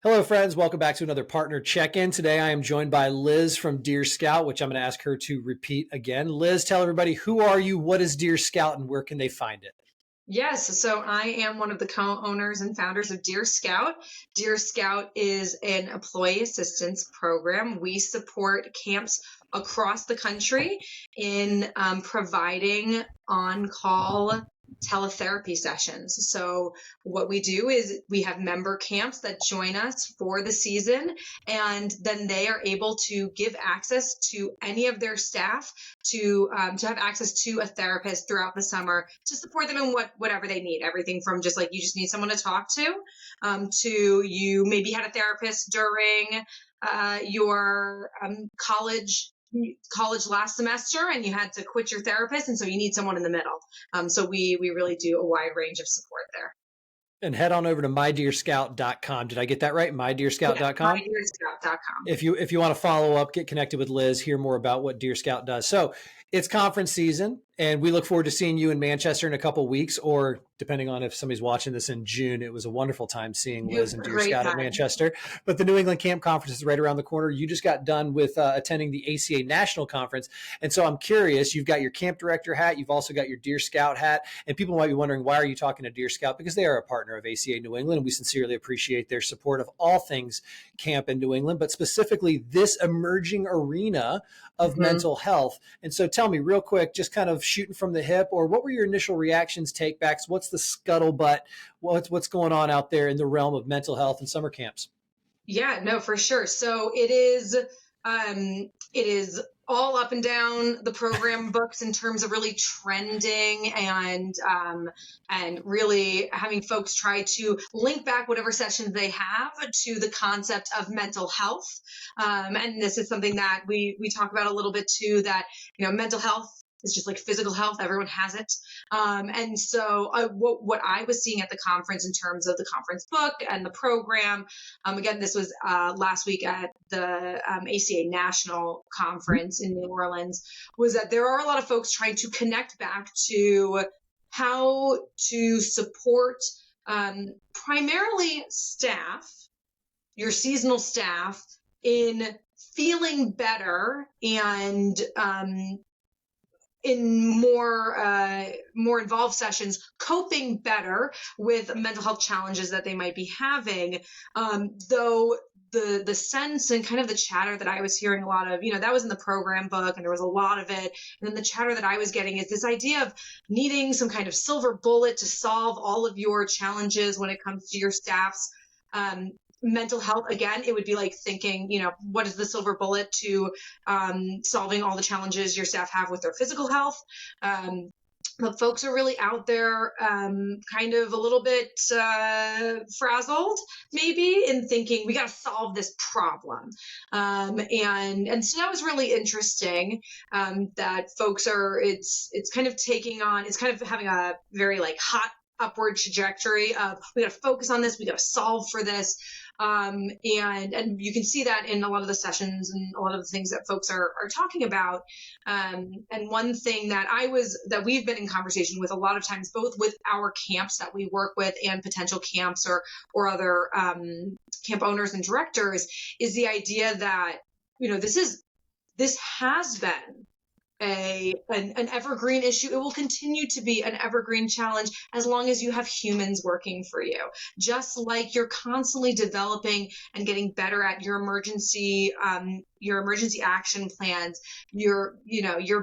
Hello, friends. Welcome back to another partner check-in. Today, I am joined by Liz from Deer Scout, which I'm going to ask her to repeat again. Liz, tell everybody, who are you, what is Deer Scout, and where can they find it? Yes, so I am one of the co-owners and founders of Deer Scout. Deer Scout is an employee assistance program. We support camps across the country in providing on-call teletherapy sessions. So what we do is we have member camps that join us for the season, and then they are able to give access to any of their staff to have access to a therapist throughout the summer to support them in whatever they need. Everything from just like you just need someone to talk to you maybe had a therapist during your college last semester and you had to quit your therapist, and so you need someone in the middle. So we really do a wide range of support there. And head on over to mydeerscout.com. Did I get that right? Mydeerscout.com? Yeah, mydeerscout.com. If you want to follow up, get connected with Liz, hear more about what Deer Scout does. So it's conference season, and we look forward to seeing you in Manchester in a couple of weeks, or depending on if somebody's watching this in June. It was a wonderful time seeing Liz and Deer Scout at Manchester. But the New England Camp Conference is right around the corner. You just got done with attending the ACA National Conference. And so I'm curious, you've got your camp director hat, you've also got your Deer Scout hat, and people might be wondering, why are you talking to Deer Scout? Because they are a partner of ACA New England, and we sincerely appreciate their support of all things camp in New England, but specifically this emerging arena of mental health. And so tell me real quick, just kind of shooting from the hip, or what were your initial reactions, takebacks? What's the scuttlebutt? What's going on out there in the realm of mental health and summer camps? Yeah, no, for sure. So it is all up and down the program books in terms of really trending and really having folks try to link back whatever sessions they have to the concept of mental health. And this is something that we talk about a little bit too, that, mental health is just like physical health. Everyone has it. And so what I was seeing at the conference in terms of the conference book and the program, again, this was last week at the ACA National Conference in New Orleans, was that there are a lot of folks trying to connect back to how to support primarily staff, your seasonal staff, in feeling better and in more involved sessions, coping better with mental health challenges that they might be having. Though the sense and kind of the chatter that I was hearing a lot of, that was in the program book and there was a lot of it. And then the chatter that I was getting is this idea of needing some kind of silver bullet to solve all of your challenges when it comes to your staff's mental health. Again, it would be like thinking, what is the silver bullet to solving all the challenges your staff have with their physical health? But folks are really out there kind of a little bit frazzled maybe in thinking we got to solve this problem. And so that was really interesting that folks are, it's kind of taking on, it's kind of having a very like hot upward trajectory of we got to focus on this, we got to solve for this. And you can see that in a lot of the sessions and a lot of the things that folks are talking about. And one thing that we've been in conversation with a lot of times, both with our camps that we work with and potential camps or other camp owners and directors, is the idea that, this has been an evergreen issue. It will continue to be an evergreen challenge as long as you have humans working for you. Just like you're constantly developing and getting better at your emergency action plans, your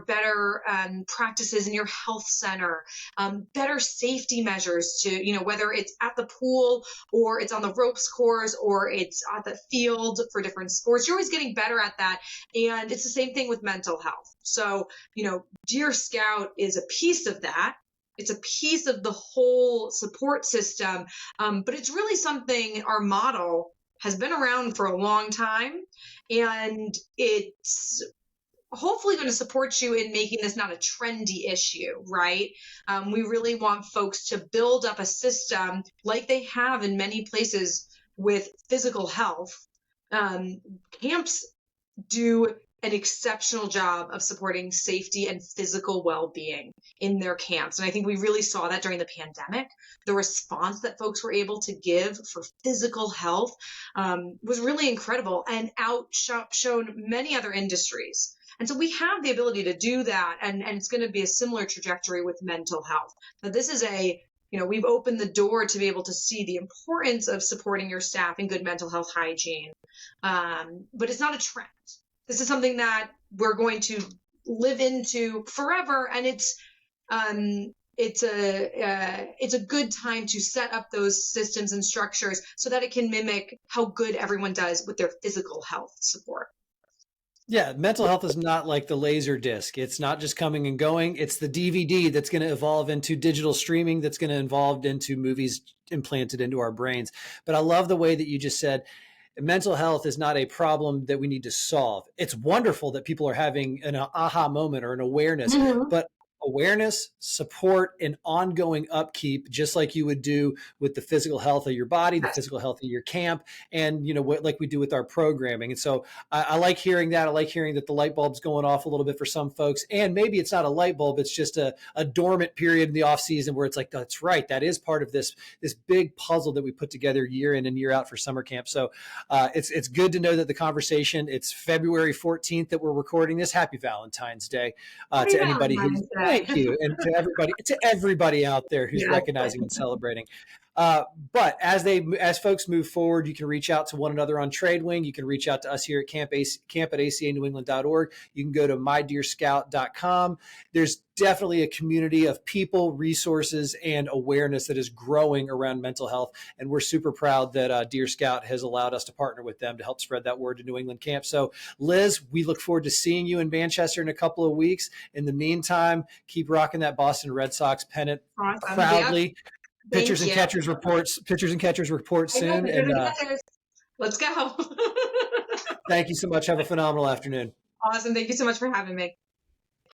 better practices in your health center, better safety measures to, whether it's at the pool or it's on the ropes course or it's at the field for different sports, you're always getting better at that. And it's the same thing with mental health. So, Deer Scout is a piece of that. It's a piece of the whole support system. But it's really something, our model has been around for a long time, and it's hopefully going to support you in making this not a trendy issue, right? We really want folks to build up a system like they have in many places with physical health. Camps do an exceptional job of supporting safety and physical well-being in their camps. And I think we really saw that during the pandemic. The response that folks were able to give for physical health was really incredible and outshone many other industries. And so we have the ability to do that. And it's going to be a similar trajectory with mental health. Now, this is we've opened the door to be able to see the importance of supporting your staff in good mental health hygiene. But it's not a trend. This is something that we're going to live into forever. And it's a good time to set up those systems and structures so that it can mimic how good everyone does with their physical health support. Yeah, mental health is not like the laser disc. It's not just coming and going. It's the DVD that's going to evolve into digital streaming, that's going to evolve into movies implanted into our brains. But I love the way that you just said mental health is not a problem that we need to solve. It's wonderful that people are having an aha moment or an awareness, but awareness, support, and ongoing upkeep, just like you would do with the physical health of your body, the physical health of your camp, and like we do with our programming. And so I like hearing that. I like hearing that the light bulb's going off a little bit for some folks, and maybe it's not a light bulb; it's just a dormant period in the off season where it's like, that's right, that is part of this big puzzle that we put together year in and year out for summer camp. So it's good to know that the conversation. It's February 14th that we're recording this. Happy Valentine's Day to anybody who's. Thank you. And to everybody out there who's recognizing and celebrating. But as folks move forward, you can reach out to one another on TradeWing. You can reach out to us here at camp at acanewengland.org. You can go to mydeerscout.com. There's definitely a community of people, resources, and awareness that is growing around mental health. And we're super proud that Deer Scout has allowed us to partner with them to help spread that word to New England camp. So Liz, we look forward to seeing you in Manchester in a couple of weeks. In the meantime, keep rocking that Boston Red Sox pennant proudly. Yep. Pitchers and catchers report soon. And let's go. Thank you so much. Have a phenomenal afternoon. Awesome. Thank you so much for having me.